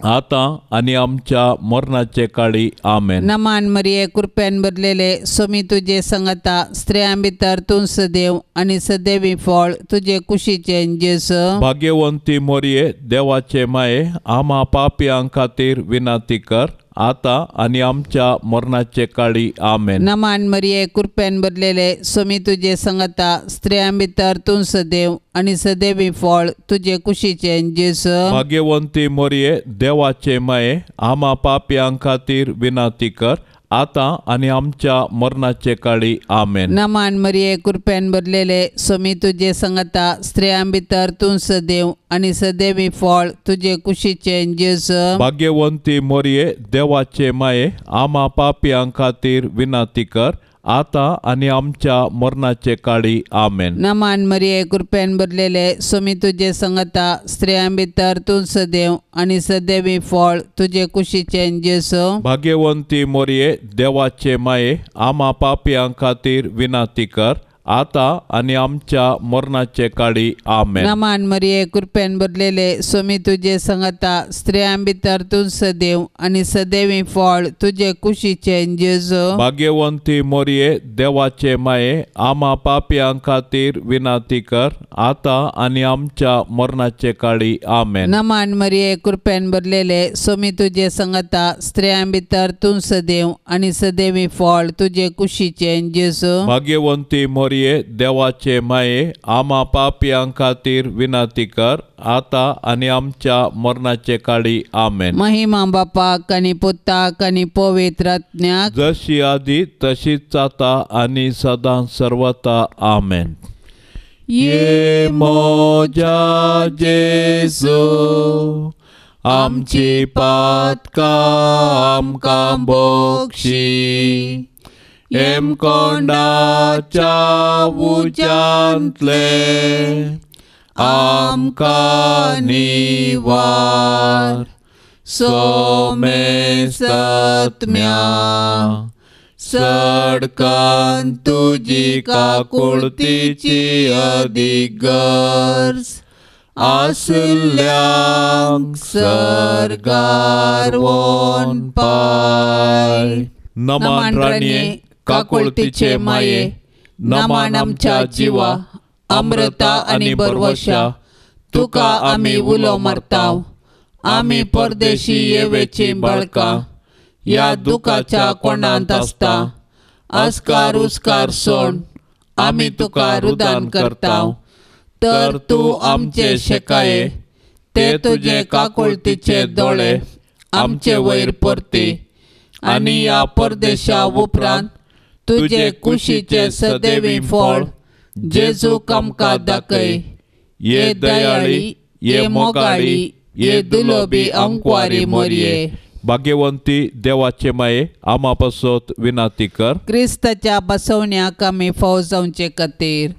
आता आनी आमच्या मरणाचे काळी आमेन. नमान मरिये कृपेन भरलेले सुमी तुजे सांगता स्त्रियां भितर तूं सदैव आनी सदैवी फळ तुजे कुशीचें जेजू. भाग्यवंती मोरये देवाचे माये आमा पापयां खातीर विनाती कर आता आनी आमच्या मरणाचे काळी आमेन. नमान मरिये कृपेन भरलेले सुमी तुजे सांगता स्त्रियां भितर तूं सदैव आनी सदैवी फळ तुजे कुशीचें जेजू. भाग्यवंती मोरये देवाचे माये आमा पापयां खातीर विनाती कर आता आनी आमच्या मरणाचे काळी आमेन. नमान मरिये कृपेन भरलेले सुमी तुजे सांगता स्त्रियां भितर तूं सदैव आनी सदैवी फळ तुजे कुशीचें जेजू. भाग्यवंती मोरये देवाचे माये आमा पापयां खातीर विनाती कर आता आनी आमच्या मरणाचे काळी आमेन. नमान मरिये कृपेन भरलेले सुमी तुजे सांगता स्त्रियां भितर तूं सदैव आनी सदैवी फळ तुजे कुशीचें जेजू. भाग्यवंती मोरये देवाचे माये आमा पापयां खातीर विनाती कर आता आनी आमच्या मरणाचे काळी आमेन. नमान मरिये कृपेन भरलेले सुमी तुजे सांगता स्त्रियां भितर तूं सदैव आनी सदैवी फळ तुजे कुशीचें जेजू. भाग्यवंती मोरये देवाचे माये आमा पापयां खातीर विनाती कर आता आनी आमच्या मरणाचे काळी आमेन. नमान मरिये कृपेन भरलेले सुमी तुजे सांगता स्त्रियां भितर तूं सदैव आनी सदैवी फळ तुजे कुशीचें जेजू. भाग्यवंती मोरये देवाचे माये आमा पापयां खातीर विनाती कर आता आनी आमच्या मरणाचे काळी आमेन. महिमा बापाक आनी पुताक आनी पवित्र आत्म्याक जशी आदी तशीच आता आनी सदां सर्वता आमेन. ये मोजा जेजू आमची पातकां आमकां बक्षी एम कोंडाच्या उज्यांतले आमकां निवार सोमे सत्म्या सडकन तुजी काकुळतीची अधिक गरज आसल्यांक सरकार वोन पाय. नमान राणये काकुळतीचे माये, नमान आमच्या जिवा अमृता आनी बरवशा, तुका आमी उलो मारताव. आमी परदेशी येवेची बाळकां या दुखाच्या कोंडांत आसता. अस्कार उस्कार सोड आमी तुका रुदान करताव. तर तूं आमचे शेकाये, ते तुजे काकुळतीचे दोळे आमचे वयर परती. आनी या परदेशा उपरांत तुजे कुशीचे सदैवी फळ जेजूक आमकां दाखय. ये दयाळी, ये मोगाळी, ये दुलोबी अंकवारी मोरये. भाग्यवंती देवाचे माये, आमा पासत विनाती कर. क्रिस्ताच्या बसवण्याक आमी फावो जावचे खातीर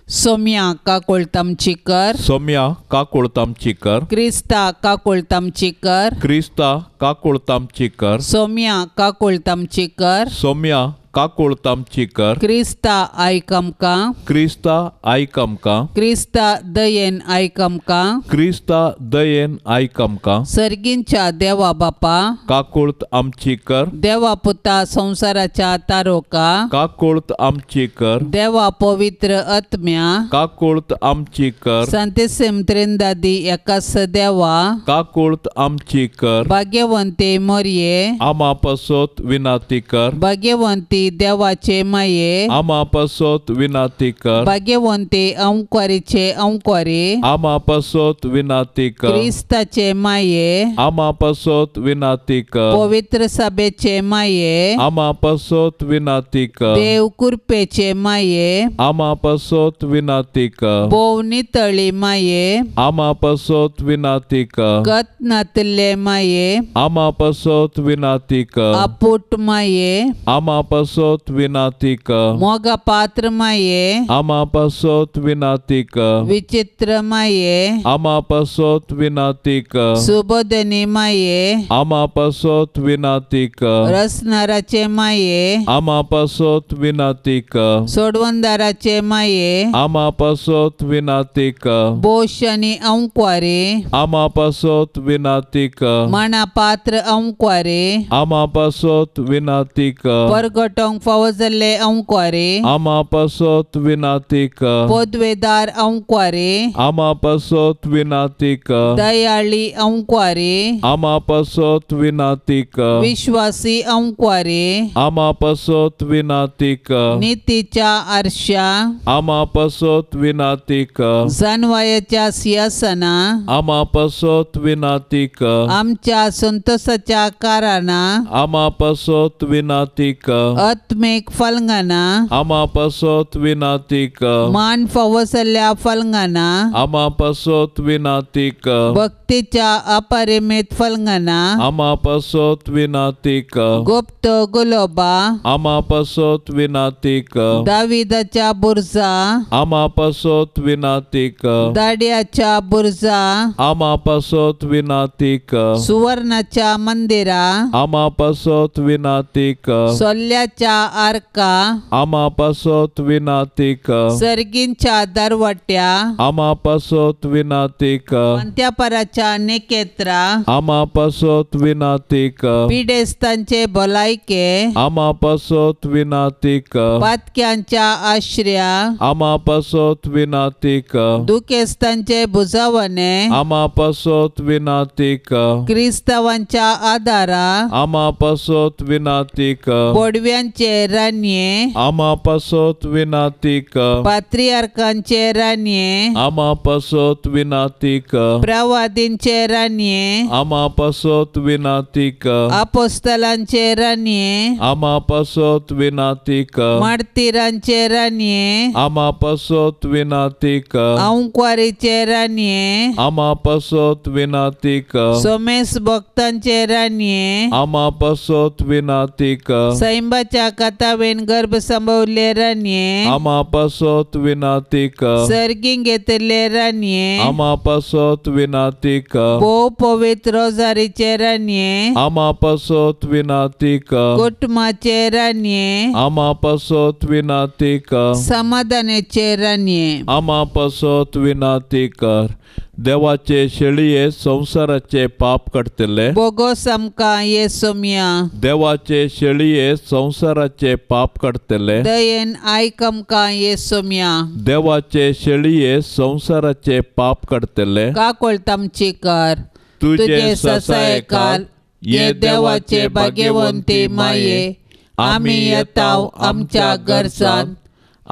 सोम्या काकुळतामची कर. सोम्या काकुळतामची कर. क्रिस्ता काकुळतामची कर. क्रिस्ता काकुळतामची कर. सोम्या काकुळतामची कर. सोम्या काकुळतामची कर. क्रिस्ता आयक आमकां. क्रिस्ता आयक आमकां. क्रिस्ता दयेन आयक आमकां. क्रिस्ता दयेन आयक आमकां. सर्गींच्या देवा बापा, काकुळत आमची कर. देवा पुता संसाराच्या तारोका, काकुळत आमची कर. देवा पवित्र आत्म्या, काकुळत आमची कर. संतेसिम त्रिंदादी एकास देवा, काकुळत आमची कर. भाग्यवंते मोरये, आमा पासत विनाती कर. भाग्यवंती देवाचे माये, आमा पासत विनाती कर. भाग्यवंते अंकवारीचे अंकवारी, आमा पासत विनाती कर. क्रिस्ताचे माये, आमा पासत विनाती कर. पवित्र सभेचे माये, आमा पासत विनाती कर. देव कृपेचे माये, आमा पासत विनाती कर. बोव नितळी माये, आमा पासत विनाती कर. कत नातले माये, आमा पासत विनाती कर. आपूट माये, आमा पासत विनाती कर. मोगा पात्र माये, आमा पासत विनाती कर. विचित्र माये, आमा पासत विनाती कर. सुबोधनी माये, आमा पासत विनाती कर. रसनाराचे माये, आमा पासत विनाती कर. सोडवंदाराचे माये, आमा पासत विनाती कर. बोश आणि अंकवारे, आमा पासत विनाती कर. मना पात्र अंकवारे, आमा पासत विनाती कर. परगटोंक फावो जाल्ले अंकवारे, आमा पासत विनाती कर. पदवेदार अंकवारे, आमा पासत विनाती कर. दयाळी अंकवारे, आमा पासत विनाती कर. विश्वासी अंकवारे, आमा पासत विनाती कर. नीतीच्या आरशा, आमा पासत विनाती कर. जानवायाच्या सिंहासना, आमा पासत विनाती कर. आमच्या संतोषाच्या काराना, आमा पासत विनाती कर. आत्मेक फलंगाना, आमा पासत विनाती कर. मान फावो जाल्ल्या फलंगाना, आमा पासत विनाती कर. भक्तीच्या अपरिमित फलंगाना, आमा पासत विनाती कर. गुप्त गुलोबा, आमा पासत विनाती कर. दाविदाच्या बुरजा, आमा पासत विनाती कर. दाड्याच्या बुरजा, आमा पासत विनाती कर. सुवर्णाच्या मंदिरा, आमा पासत विनाती कर. सोल्ल्याच्या आर्का, आमा पासत विनाती कर. सर्गींच्या दरवट्या, आमा पासत विनाती कर. अंत्यापराच्या नेकेत्रा, आमा पासत विनाती कर. पिडेस्तांचे भलायके, आमा पासत विनाती कर. पातक्यांच्या आश्रया, आमा पासत विनाती कर. दुखेस्तांचे बुजावणे, आमा पासत विनाती कर. क्रिस्तावांच्या आदारा, आमा पासत विनाती कर. पोडव्यांचे रान्ये, आमा पासत विनाती कर. पात्रियार्कांचे रान्ये, आमा पासत विनाती कर. प्रवादींचे रान्ये, आमा पासत विनाती कर. अपोस्तलांचे रान्ये, आमा पासत विनाती कर. मार्तिरांचे रान्ये, आमा पासत विनाती कर. अंकवारीचे रान्ये, आमा पासत विनाती कर. सोमेश भक्तांचे रान्ये, आमा पासत विनाती कर. सैंबाच्या त्या कथावेन गर्भ संभवले रान्ये आमा पासत विनाती कर सर्गीं घेतले रान्ये आमा पासत विनाती कर भोव पवित्र रोजारीचे रान्ये आमा पासत विनाती कर कुटुंबाचे रान्ये आमा पासत विनाती कर समाधानाचे रान्ये आमा पासत विनाती कर देवाचे शेळये संसाराचे पाप काडतले बोगोस आमकां येसुमिया देवाचे शेळये संसाराचे पाप काडतले दयेन आयक आमकां येसुमिया देवाचे शेळये संसाराचे पाप काडतले काकोळतामची कर तुझे ससायकाल ये देवाचे भाग्यवंती माये आमी येताव आमच्या गरजान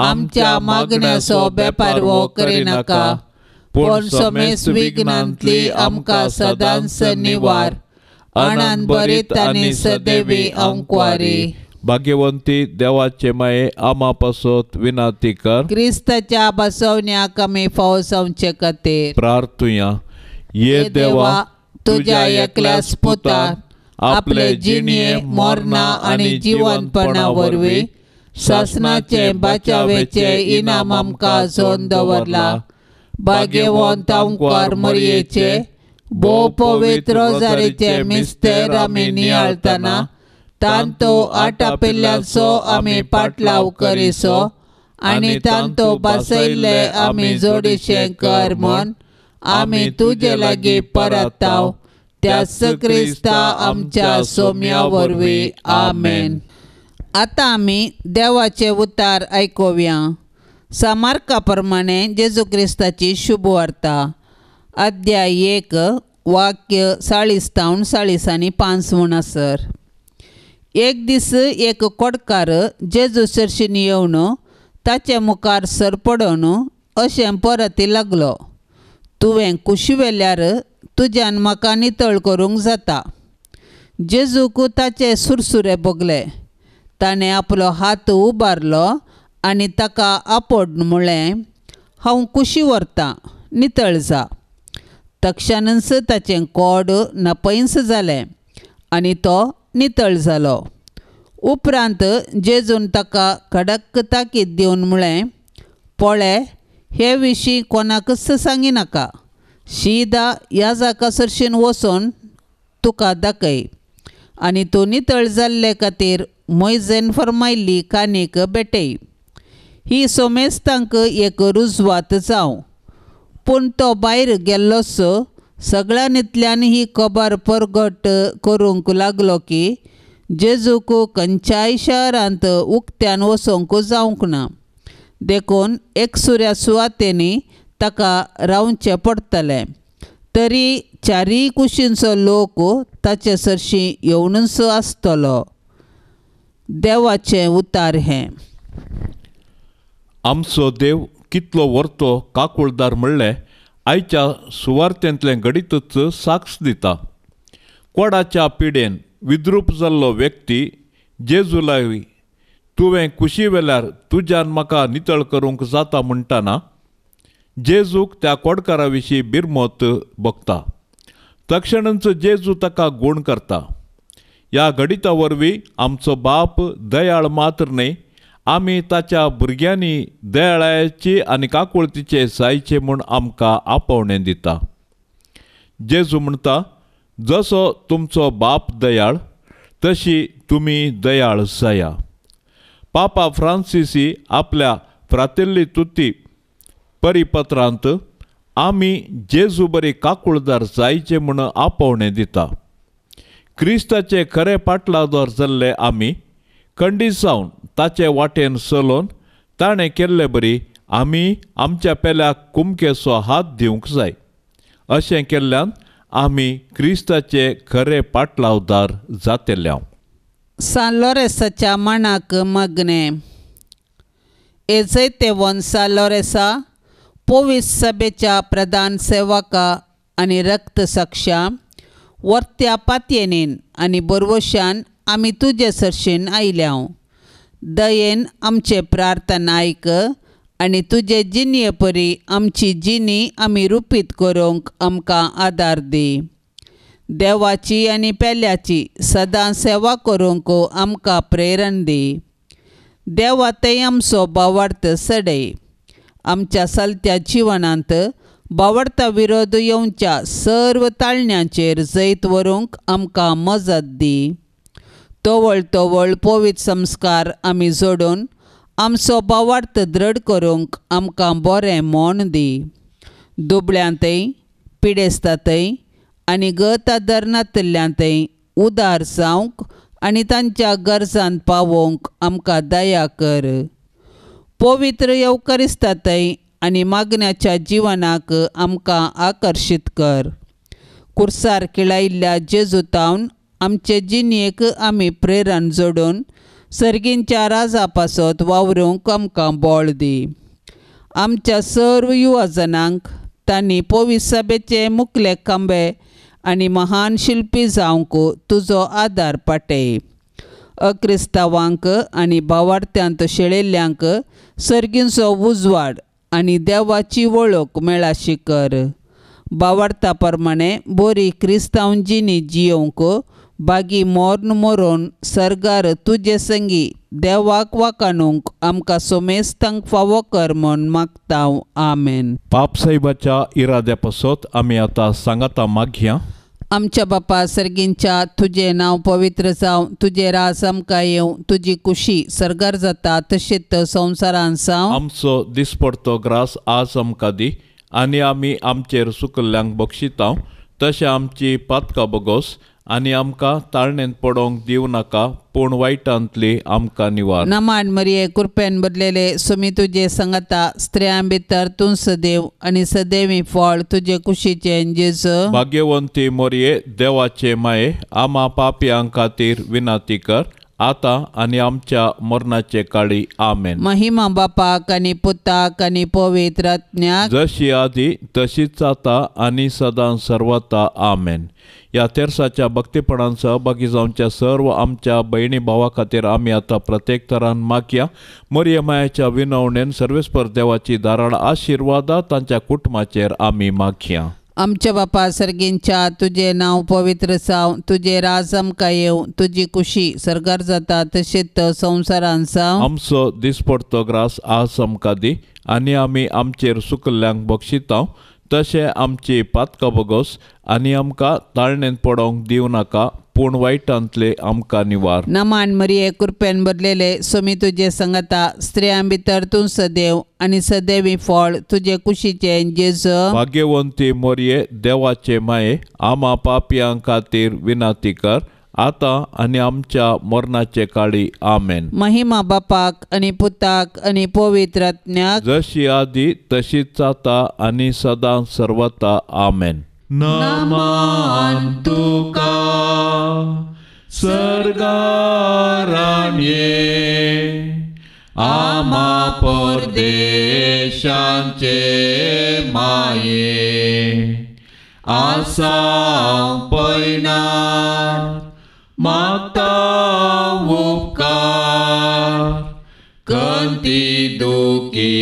आमच्या मागण्याचो बेपार वो करिनाका पूण समेस विघ्नांतली आमकां सदांच निवार आनंद बरीत आनी सदैवी अंकवारी भाग्यवंती देवाचे माये आमा पासत विनाती कर क्रिस्ताच्या बसवण्याक आमी फावो जावचे खातीर प्रार्थुया ये देवा तुझ्या एकल्या पुतान आपले जिणये मोरणा आनी जिवंतपणा वरवीं शासनाचे बाचावेचे इनाम आमकां जोन दवरला भाग्यवंत अंकवार मरयेचे भोव पवित्र रोजारीचे मिस्तेर आमी नियाळतना तांतो आटा पिल्ल्यांचो आमी पाटलाव करिसो आनी तांतो बसयल्ले आमी जोडिशे कर म्हूण आमी तुजे लागीं परताव त्याच क्रिस्ता आमच्या सोम्या वरवीं आमेन. आतां आमी देवाचे उतार आयकुया. सामार्का प्रमाणे जेजू क्रिस्ताची शुभ वार्ता अध्याय 1 वाक्य 40-45 म्हूण आसर. एक दीस एक कोडकार जेजू सरशीन येवन ताचे मुखार सर पडोवन अशें परती लागलो, तुवें कुशी वेल्यार तुज्यान म्हाका नितळ करूंक जाता. जेजूक ताचे सुरसुरे भोगले. ताणें आपलो हात उबारलो आनी ताका आपड म्हळें, हांव कुशी व्हरतां, नितळ जा. तक्षणच ताचें कोड नपयस जालें आनी तो नितळ जालो. उपरांत जेजून ताका कडक ताकीद दिवन म्हळें, पळय, हे विशीं कोणाकच सांगिनाका. शिदा याजका सरशीन वचून तुका दाखय आनी तूं नितळ जाल्ले खातीर मोयजेन फर्मायल्ली कानीक भेटय. ही सोमेस्तांक एक रुजवात जावं. पूण तो भायर गेल्लोच सगळ्यांतल्यान ही खबर परगट करूंक लागलो की जेजूक खंयच्याय शारांत उक्त्यान वचोंक जावंक ना. देखून एकसुऱ्या सुवातेनी ताका रावचें पडटलें. तरी चारीय कुशींचो लोक ताचे सरशी येवनूच आसतलो. देवाचें उतार हें. आमचो देव कितलो व्हरतो काकुळदार म्हणलें आयच्या सुवार्थेंतलें घडीतच साक्ष दिता. कोडाच्या पिडेन विद्रूप जाल्लो व्यक्ती जेजू लागीं तुवें कुशी वेल्यार तुज्यान म्हाका नितळ करूंक जाता म्हणटाना जेजूक त्या कोडकारा विशीं बिरमत भोगता. तक्षणच जेजू ताका गूण करता. ह्या घडिता वरवीं आमचो बाप दयाळ मात्र न्ही, आमी ताच्या भुरग्यांनी दयाळाची आनी काकुळतीचे जायचे म्हूण आमकां आपोवणें दिता. जेजू म्हणटा, जसो तुमचो बाप दयाळ तशी तुमी दयाळ जाया. पापा फ्रांसिसी आपल्या फ्रातेल्ली तुती परिपत्रांत आमी जेजू बरी काकुळदार जायचे म्हूण आपोवणें दिता. क्रिस्ताचे खरे पाटलादोर जाल्ले आमी खंडीत जावन ताचे वाटेन चलोवन ताणें केल्ले बरी आमी आमच्या पेल्याक कुमकेचो हात दिवंक जाय. अशें केल्ल्यान आमी क्रिस्ताचे खरे पाटलावदार जातेल्या. सान लोरेसाच्या मांडाक मगने. एजैतेवोन सान लोरेसा पोवीस सभेच्या प्रधान सेवका आनी रक्तसाक्षा वर्त्या पातयेनीन आनी बरवशान आमी तुजे सरशीन आयल्या. दयेन आमचे प्रार्थना आयक आनी तुजे जिणये परी आमची जिणी आमी रुपीत करूंक आमकां आदार दी. देवाची आनी पेल्याची सदां सेवा करूंक आमकां प्रेरण दी. देवा तें आमचो भावार्थ सडय. आमच्या चलत्या जिवनांत भावार्था विरोध येवच्या सर्व ताळण्यांचेर जैत व्हरूंक आमकां मजत दी. तोवळ तोवळ पवित्र संस्कार आमी जोडून आमचो भावार्थ दृढ करूंक आमकां बरें मोन दी. दुबळ्यांतय पिडेस्तांतय आनी गत आदरनातल्यांतय उदार जावंक आनी तांच्या गरजांत पावोवंक आमकां दया कर. पवित्र येवकारिस्तांतय आनी मागण्याच्या जिवनाक आमकां आकर्शीत कर. कुर्सार खिळायिल्ल्या जेजूतावन आमचे जिणयेक आमी प्रेरण जोडून सर्गींच्या राजा पासत वावरूंक आमकां बळ दी. आमच्या सर्व युवाजनांक तांणी पवित्र सभेचे मुखले खांबे आनी महान शिल्पी जावंक तुजो आदार पाटय. अक्रिस्तांवांक आनी भावार्थ्यांत शेळिल्ल्यांक सर्गींचो उजवाड आनी देवाची वळख मेळाशी कर. भावार्था प्रमाणे बरी क्रिस्तांव जिणी जियोवंक बागी मोर्न मरोवन सर्गार तुजे संगी देवाक वाखाणूंक आमकां सोमेस्तांक फावो कर म्हूण मागता. आमेन. पापसाहेबाच्या इराद्या पासत आमी आतां सांगाता मागया. आमच्या बापा सर्गींच्या तुजें नांव पवित्र जावं, तुजें राज आमकां येवं, तुजी कुशी सर्गार जाता तशेंच संवसारांत जावं. आमचो दिसपडतो ग्रास आज आमकां दी आनी आमी आमचेर सुकल्ल्यांक बक्षितांव तशें आमची पातकां बगोस आनी आमकां ताळणेंत पडोवंक दिवं नाका पूण वायटांतली आमकां निवार. नमाण मरिये कृपेन बदलेले सुमी तुजे सांगाता स्त्रियां भितर तूं सदैव आनी सदैवी फळ तुजे कुशीचें जेजू. भाग्यवंती मोरये देवाचे माये आमा पापयांक खातीर विनाती कर आतां आनी आमच्या मरणाचे काळी. आमेन. महिमा बापाक आनी पुताक आनी पवित्र आत्म्याक जशी आदी तशीच आता आनी सदां सर्वता. आमेन. ह्या तेर्साच्या भक्तीपणान सहभागी जावच्या सर्व आमच्या भयणी भावा खातीर आमी आतां प्रत्येक तरान मागया. मोरये मायाच्या विनवणेन सर्वेस्पर देवाची दाराळ आशिर्वादा तांच्या कुटुंबाचेर आमी मागया. आमच्या बापा सर्गींच्या तुजें नांव पवित्र जावं, तुजें राज आमकां येवं, तुजी कुशी सर्गार जाता तशेंच संवसारांत जावं. आमचो दिसपडतो ग्रास आज आमकां दी आनी आमी आमचेर सुकल्ल्यांक बक्षितांव तशें आमची पातकां बगोस आनी आमकां ताळणेंत पडोवंक दिवं नाका पूण वायटांतले आमकां निवार. नमाण मरिये कृपेन बदलेले सुमी तुजे सांगाता स्त्रियां भितर तूं सदैव आनी सदैवी फळ तुजे कुशीचें जेजू. भाग्यवंती मोरये देवाचे माये आमा पापयांक खातीर विनाती कर आतां आनी आमच्या मरणाचे काळी. आमेन. महिमा बापाक आनी पुताक आनी पवित्र आत्म्याक जशी आदी तशीच आता आनी सदां सर्वता. आमेन. नमान तुका सर्गारान ये आमा परदेशांचे माये आसा पयणार मागता उपकार कंती दुखी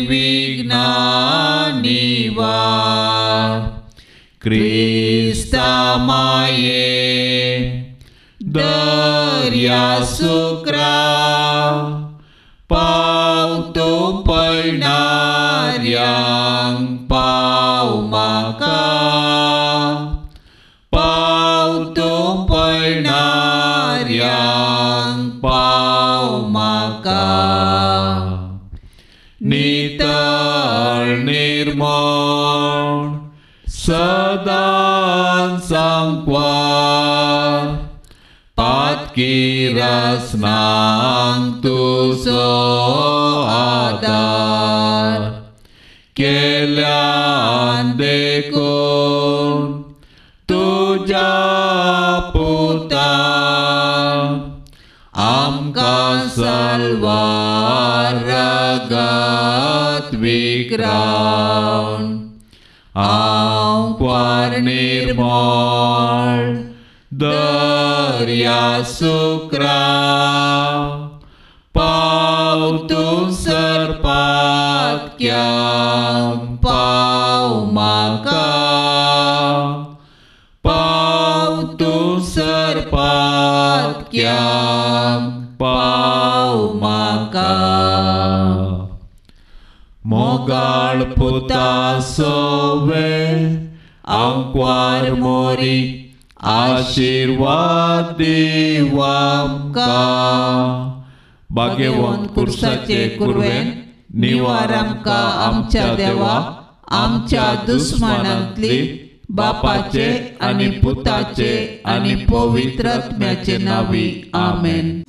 विघ्ना निवार. क्रिस्ता माये दर्या सुक्रा पावतो पळणाऱ्यांक पाव म्हाका पावतो पळणाऱ्यांक पाव म्हाका. नितळ निर्मळ सदां सांकवार पातकी रसनांक तुजो आदार केल्यान देखून तुज्या पुतान आमकां सलवार रगत विक्रावन हांव क्वार निर्मळ दर्या सुक्रा पावतो सरपात्यांक पाव म्हाका पाव वाक्यांक पाव म्हाका मोगाळ पुता सोवे आंकवार मोरी आशीर्वाद दिव आमकां भाग्यवंत कुर्साचे कुरवेन निवार आमकां आमच्या देवा आमच्या दुस्मानांतली बापाचे आनी पुताचे आनी पवित्र आत्म्याचे नांवी आमेन.